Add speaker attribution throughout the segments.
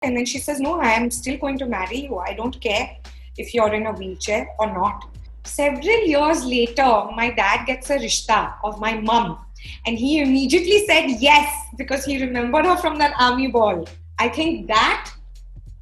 Speaker 1: and then she says, no, I am still going to marry you. I don't care if you're in a wheelchair or not. Several years later, my dad gets a rishta of my mum, and he immediately said yes because he remembered her from that army ball. I think that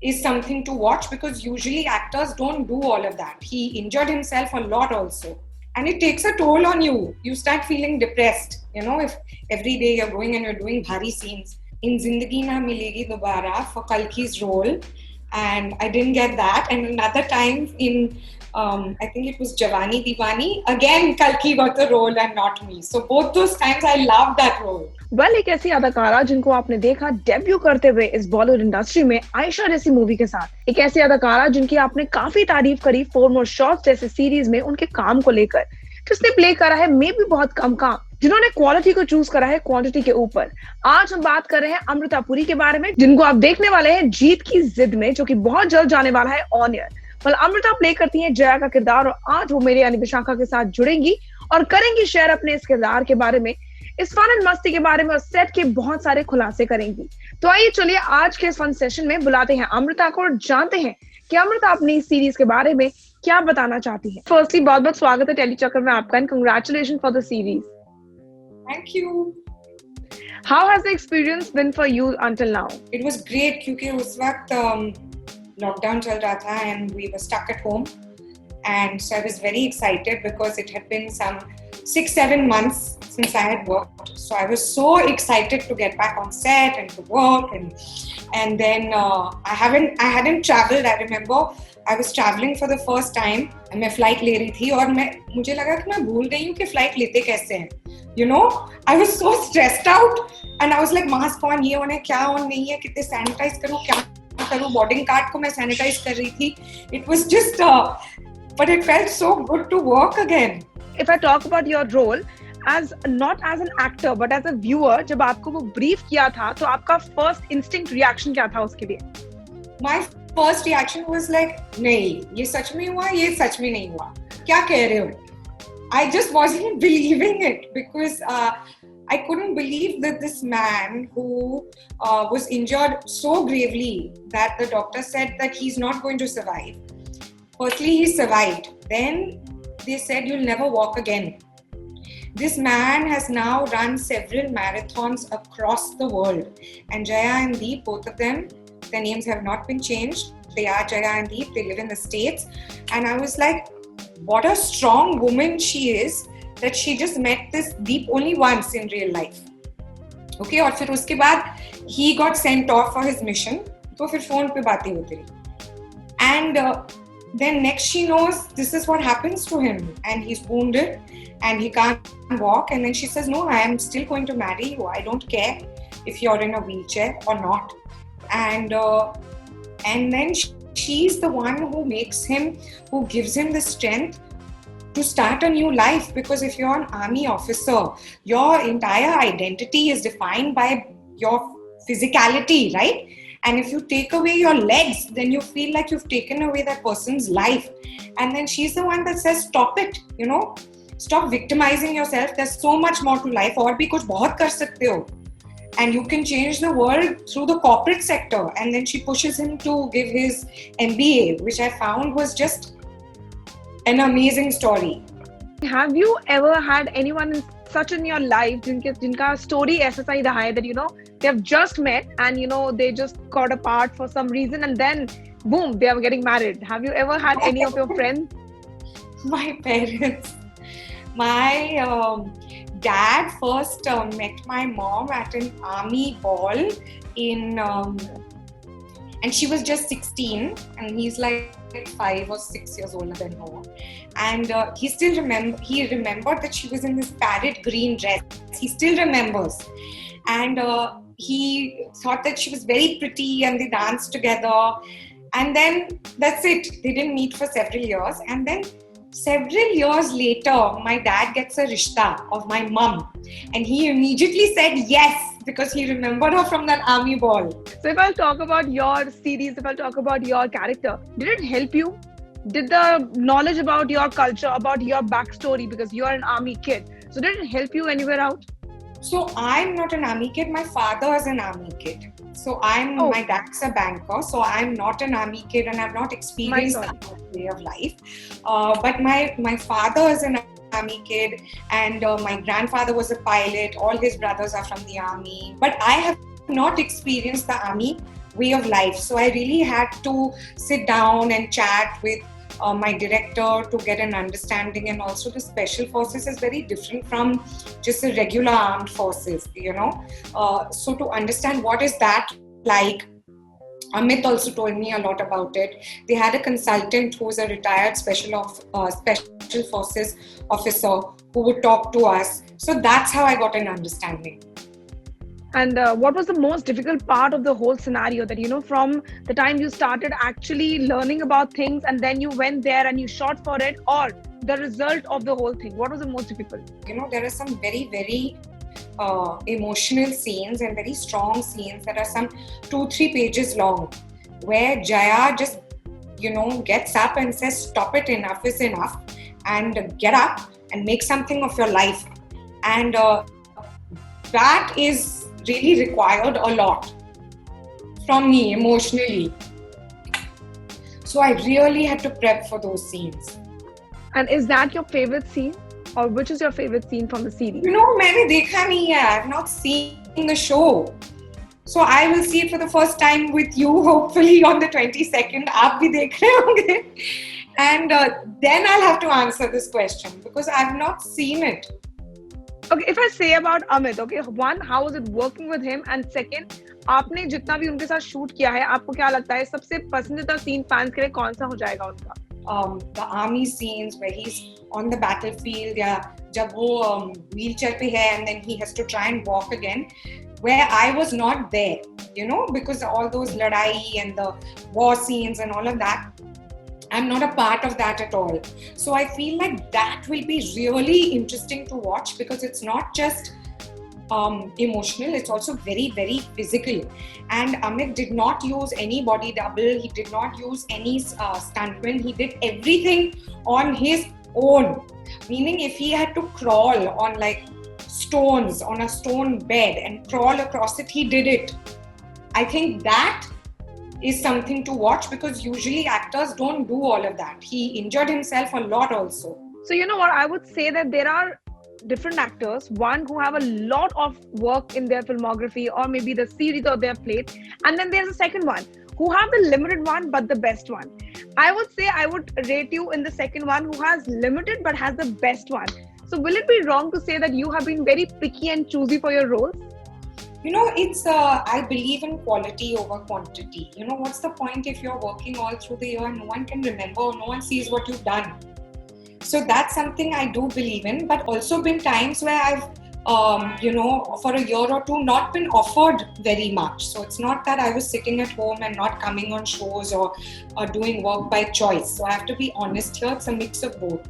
Speaker 1: is something to watch because usually actors don't do all of that. He injured himself a lot also. And it takes a toll on you. You start feeling depressed. If every day you're going and you're doing bhari scenes. In Zindagi Na Milegi Dobara for Kalki's role. And I didn't get that. And another time in, I think it was Jawani Diwani, again Kalki got the role and not me. So both those times I loved that role.
Speaker 2: एक ऐसी अदाकारा जिनको आपने देखा debut करते हुए इस Bollywood industry में आयशा जैसी मूवी के साथ, एक ऐसी अदाकारा जिनकी आपने काफी तारीफ करी फोर मोर शॉट्स जैसे सीरीज में उनके काम को लेकर, जिसने प्ले करा है मे भी बहुत कम काम, जिन्होंने क्वालिटी को चूज करा है क्वांटिटी के ऊपर। आज हम बात कर रहे हैं अमृता पुरी के बारे में, जिनको आप देखने वाले हैं जीत की जिद में, जो कि बहुत जल्द जाने वाला है ऑन एयर। अमृता प्ले करती हैं जया का किरदार, और आज वो मेरी यानी विशाखा के साथ जुड़ेंगी और करेंगी शेयर अपने इस किरदार के बारे में, इस फन एंड मस्ती के बारे में और सेट के बहुत सारे खुलासे करेंगी। तो आइए चलिए आज के इस फन सेशन में बुलाते हैं अमृता को और जानते हैं कि अमृता अपनी इस सीरीज के बारे में क्या बताना चाहती है। फर्स्टली बहुत बहुत स्वागत है टेली चक्कर में आपका and congratulation for the series.
Speaker 1: Thank you.
Speaker 2: How has the experience been for you until now?
Speaker 1: It was great क्योंकि उस वक्त लॉकडाउन चल रहा था and we were stuck at home and so I was very excited because it had been some 6-7 months since I had worked, so I was so excited to get back on set and to work, and then I hadn't traveled. I remember I was traveling for the first time and मैं flight ले रही थी और मुझे लगा कि मैं भूल गई हूँ कि flight लेते कैसे हैं, I was so stressed out and I was like mask on, ये on है क्या on नहीं है, कितने sanitize करूँ, क्या करूँ, boarding card को मैं sanitize कर रही थी. It was just but it felt so good to work again.
Speaker 2: If I talk about your role as not as an actor but as a viewer, जब आपको वो brief किया था तो आपका first instinct reaction क्या था उसके लिए?
Speaker 1: My first reaction was like, नहीं, ये सच में हुआ, ये सच में नहीं हुआ, क्या कह रहे हो? I just wasn't believing it because I couldn't believe that this man who was injured so gravely that the doctor said that he's not going to survive. Firstly, he survived. Then they said you'll never walk again. This man has now run several marathons across the world. And Jaya and Deep, both of them, their names have not been changed. They are Jaya and Deep. They live in the States. And I was like, what a strong woman she is that she just met this Deep only once in real life. Okay, और फिर उसके बाद he got sent off for his mission. तो फिर phone पे बातें होती रही. And then next she knows this is what happens to him and he's wounded and he can't walk, and then she says, no, I am still going to marry you. I don't care if you're in a wheelchair or not. And then she's the one who makes him, who gives him the strength to start a new life, because if you're an army officer, your entire identity is defined by your physicality, right? And if you take away your legs, then you feel like you've taken away that person's life. And then she's the one that says, stop it, stop victimizing yourself. There's so much more to life. और भी कुछ बहुत कर सकते हो. And you can change the world through the corporate sector. And then she pushes him to give his MBA, which I found was just an amazing story.
Speaker 2: Have you ever had anyone such in your life जिनका story ऐसा ही रहा है that they have just met and they just got apart for some reason and then boom, they are getting married? Have you ever had any of your friends?
Speaker 1: My parents. My dad first met my mom at an army ball in and she was just 16 and he's like 5 or 6 years older than her, and he remembered that she was in this parrot green dress. He still remembers, and he thought that she was very pretty and they danced together, and then that's it. They didn't meet for several years, and then several years later my dad gets a rishta of my mum, and he immediately said yes because he remembered her from that army ball.
Speaker 2: So if I'll talk about your series, if I'll talk about your character, did it help you? Did the knowledge about your culture, about your backstory, because you're an army kid, so did it help you when you were out?
Speaker 1: So I'm not an army kid. My father is an army kid. So my dad's a banker. So I'm not an army kid, and I've not experienced that way of life. But my father is an army kid, and my grandfather was a pilot. All his brothers are from the army. But I have not experienced the army way of life. So I really had to sit down and chat with my director to get an understanding. And also the special forces is very different from just the regular armed forces, so to understand what is that like, Amit also told me a lot about it. They had a consultant who was a retired special forces officer who would talk to us. So that's how I got an understanding.
Speaker 2: And what was the most difficult part of the whole scenario, that, from the time you started actually learning about things and then you went there and you shot for it, or the result of the whole thing? What was the most difficult?
Speaker 1: There are some very, very emotional scenes and very strong scenes that are some 2-3 pages long, where Jaya just, gets up and says, stop it, enough is enough, and get up and make something of your life. And that is really required a lot from me emotionally. So I really had to prep for those scenes.
Speaker 2: And is that your favorite scene? Or which is your favorite scene from the series?
Speaker 1: मैंने देखा नहीं है. I've not seen the show. So I will see it for the first time with you, hopefully on the 22nd. आप भी देख रहे होंगे. And then I'll have to answer this question because I've not seen it.
Speaker 2: Okay, if I say about Amit, okay, one, how was it working with him? And second, आपने जितना भी उनके साथ शूट किया है, आपको क्या लगता है सबसे पसंदीदा सीन फैंस के लिए कौन सा हो जाएगा उनका?
Speaker 1: The army scenes where he's on the battlefield, या जब वो wheelchair पे है and then he has to try and walk again, where I was not there, because all those ladai and the war scenes and all of that, I'm not a part of that at all. So I feel like that will be really interesting to watch because it's not just emotional, it's also very, very physical. And Amit did not use any body double, he did not use any stuntman, he did everything on his own. Meaning if he had to crawl on like stones, on a stone bed and crawl across it, he did it. I think that is something to watch because usually actors don't do all of that. He injured himself a lot also.
Speaker 2: So you know what, I would say that there are different actors, one who have a lot of work in their filmography or maybe the series or their plate, and then there's a second one who have the limited one but the best one. I would say I would rate you in the second one who has limited but has the best one. So will it be wrong to say that you have been very picky and choosy for your roles?
Speaker 1: It's I believe in quality over quantity. What's the point if you're working all through the year and no one can remember or no one sees what you've done? So that's something I do believe in, but also been times where I've, for a year or two not been offered very much. So it's not that I was sitting at home and not coming on shows or doing work by choice. So I have to be honest here, it's a mix of both.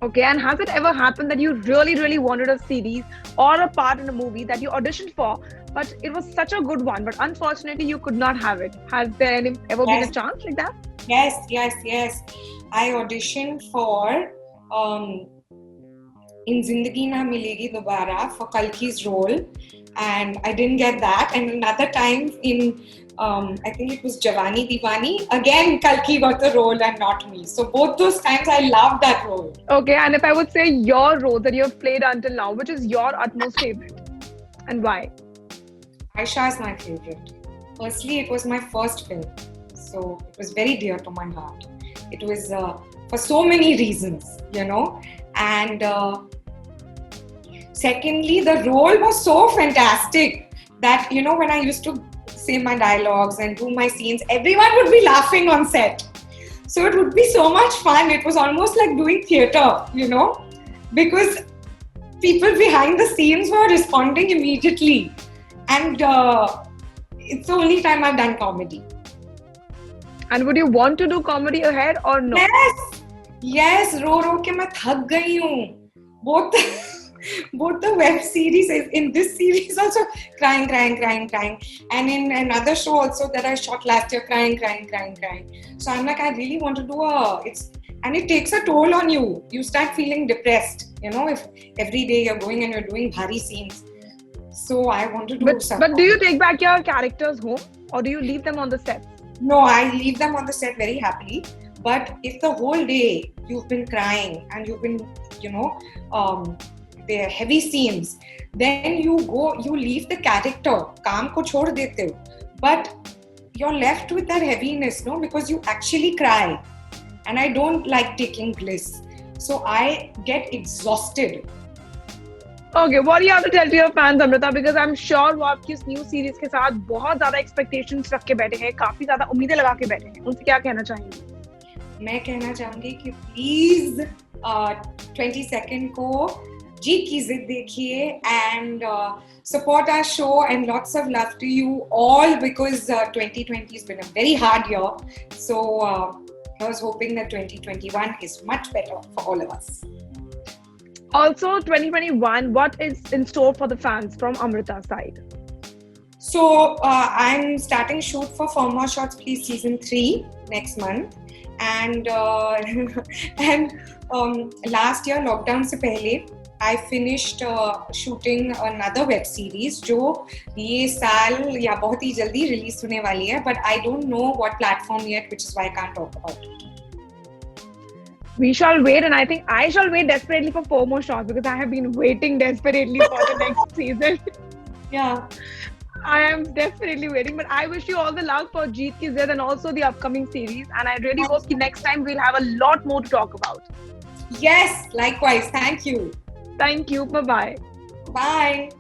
Speaker 2: Okay, and has it ever happened that you really, really wanted a series or a part in a movie that you auditioned for, but it was such a good one, but unfortunately you could not have it? Has there ever been a chance like that?
Speaker 1: Yes. I auditioned for In Zindagi Na Milegi Dobara for Kalki's role, and I didn't get that. And another time in I think it was Jawani Diwani, again Kalki got the role and not me. So both those times I loved that role.
Speaker 2: Okay, and if I would say your role that you have played until now, which is your utmost favorite and why?
Speaker 1: Aisha is my favorite. Firstly, it was my first film, so it was very dear to my heart. It was for so many reasons, and secondly, the role was so fantastic that, when I used to say my dialogues and do my scenes, everyone would be laughing on set. So it would be so much fun. It was almost like doing theatre, because people behind the scenes were responding immediately. And it's the only time I've done comedy.
Speaker 2: And would you want to do comedy ahead or no?
Speaker 1: Yes. रो के मैं थक गई हूँ. Both the web series, in this series also crying, and in another show also that I shot last year, crying. So I'm like, I really want to do and it takes a toll on you. You start feeling depressed, you know, if every day you're going and you're doing bhari scenes. So I want to do
Speaker 2: But do you take back your characters home, or do you leave them on the set?
Speaker 1: No, I leave them on the set very happily. But if the whole day you've been crying and you've been, you know, there are heavy scenes, then you leave the character, काम को छोड़ देते हो. But you're left with that heaviness, no? Because you actually cry. And I don't like taking bliss. So I get exhausted.
Speaker 2: Okay, what do you have to tell to your fans, Amrita? Because I'm sure वो आपकी इस new series के साथ बहुत ज़्यादा expectations रख के बैठे हैं, काफी ज़्यादा उम्मीदें लगा के बैठे हैं. उनसे क्या कहना चाहेंगे?
Speaker 1: मैं कहना चाहूँगी कि please 22nd को जीत की जिद देखिए and support our show, and lots of love to you all, because 2020 has been a very hard year. So I was hoping that 2021 is much better for all of us.
Speaker 2: Also, 2021, what is in store for the fans from Amrita's side?
Speaker 1: So I'm starting shoot for For More Shots Please season 3 next month, and last year lockdown से पहले I finished shooting another web series जो ये साल या बहुत ही जल्दी release होने वाली है, but I don't know what platform yet, which is why I can't talk about it.
Speaker 2: We shall wait, and I think I shall wait desperately for 4 more shots, because I have been waiting desperately for the next season.
Speaker 1: Yeah.
Speaker 2: I am definitely waiting, but I wish you all the luck for Jeet Ki Zid and also the upcoming series, and I really hope that next time we'll have a lot more to talk about.
Speaker 1: Yes, likewise. Thank you.
Speaker 2: Thank you. Bye-bye.
Speaker 1: Bye.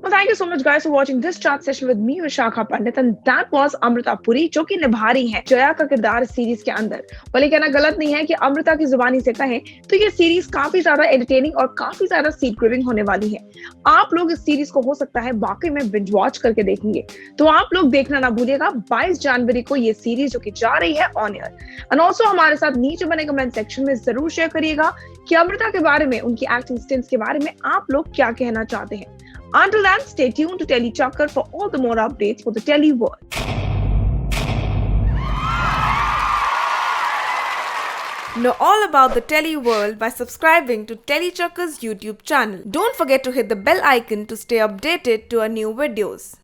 Speaker 2: Well, thank you so much, guys, for watching this chat session with me, Vishakha Pandit, and that was Amrita Puri, जो कि निभा रही हैं जया का किरदार series के अंदर. भले कहना गलत नहीं है कि अमृता की जुबानी से कहें तो ये सीरीज काफी ज्यादा एंटरटेनिंग और काफी ज्यादा सीट ग्रिविंग होने वाली है. आप लोग इस सीरीज को हो सकता है वाकई में बिंज वॉच करके देखेंगे, तो आप लोग देखना ना भूलिएगा. 22 जनवरी को ये सीरीज जो कि जा रही है ऑन एयर. एंड ऑल्सो हमारे साथ नीचे बने कमेंट सेक्शन में जरूर शेयर करिएगा कि अमृता के बारे में, उनकी एक्टिंग स्टिंट्स के बारे में आप लोग क्या कहना चाहते हैं. Until then, stay tuned to Telly Chakkar for all the more updates for the Telly world.
Speaker 3: Know all about the Telly world by subscribing to Telly Chakkar's YouTube channel. Don't forget to hit the bell icon to stay updated to our new videos.